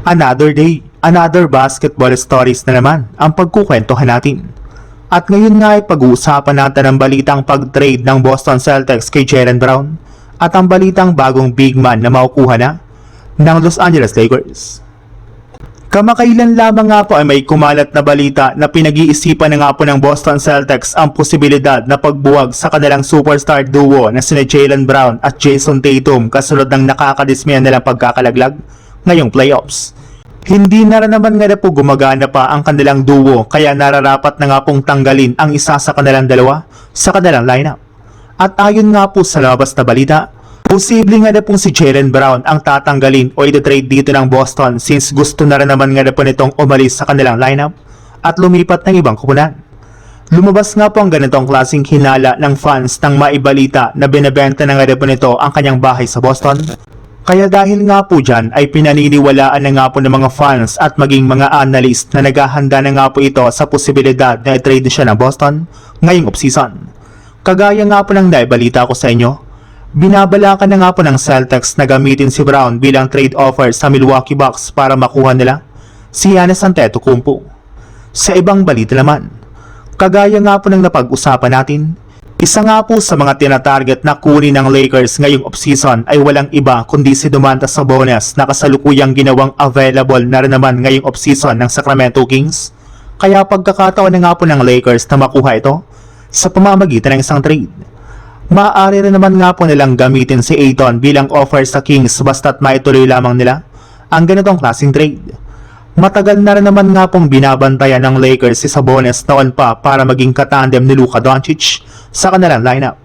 Another day, another basketball stories na naman ang pagkukwentuhan natin. At ngayon nga ay pag-uusapan natin ang balitang pag-trade ng Boston Celtics kay Jaylen Brown at ang balitang bagong big man na makukuha na ng Los Angeles Lakers. Kamakailan lamang nga po ay may kumalat na balita na pinag-iisipan na nga po ng Boston Celtics ang posibilidad na pagbuwag sa kanilang superstar duo na sina Jaylen Brown at Jason Tatum kasunod ng nakakadismaya nilang pagkakalaglag ngayong playoffs. Hindi na naman nga na po gumagana pa ang kanilang duo kaya nararapat na nga pong tanggalin ang isa sa kanilang dalawa sa kanilang lineup. At ayon nga po sa labas na balita, posible nga na pong si Jaylen Brown ang tatanggalin o ito-trade dito ng Boston since gusto na rin naman nga na po nitong umalis sa kanilang lineup at lumipat ng ibang kupunan. Lumabas nga po ang ganitong klaseng hinala ng fans nang maibalita na binebenta na nga na po nito ang kanyang bahay sa Boston. Kaya dahil nga po dyan ay pinaniniwalaan na nga po ng mga fans at maging mga analyst na naghahanda na nga po ito sa posibilidad na i-trade siya ng Boston ngayong offseason. Kagaya nga po ng naibalita ko sa inyo, binabalakan na nga po ng Celtics na gamitin si Brown bilang trade offer sa Milwaukee Bucks para makuha nila si Giannis Antetokounmpo. Sa ibang balita naman, kagaya nga po ng napag-usapan natin, isa nga po sa mga tinatarget na kunin ng Lakers ngayong offseason ay walang iba kundi si Domantas Sabonis na kasalukuyang ginawang available na rin naman ngayong offseason ng Sacramento Kings. Kaya pagkakataon na nga po ng Lakers na makuha ito sa pamamagitan ng isang trade. Maaari rin naman nga po nilang gamitin si Ayton bilang offer sa Kings basta't maituloy lamang nila ang ganitong klaseng trade. Matagal na rin naman nga pong binabantayan ng Lakers si Sabonis noon pa para maging katandem ni Luka Doncic sa kanilang lineup.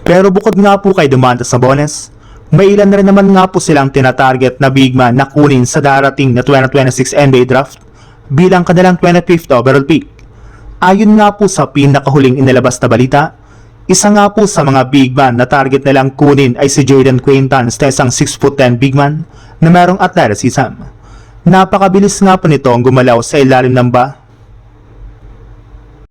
Pero bukod nga po kay Domantas Sabonis, may ilan rin naman nga po silang tinatarget na big man na kunin sa darating na 2026 NBA Draft bilang kanilang 25th overall pick. Ayon nga po sa pinakahuling inilabas na balita, isa nga po sa mga big man na target nilang kunin ay si Jaden Quaintance na isang 6'10" big man na merong athleticism. Napakabilis nga po nito ang gumalaw sa ilalim ng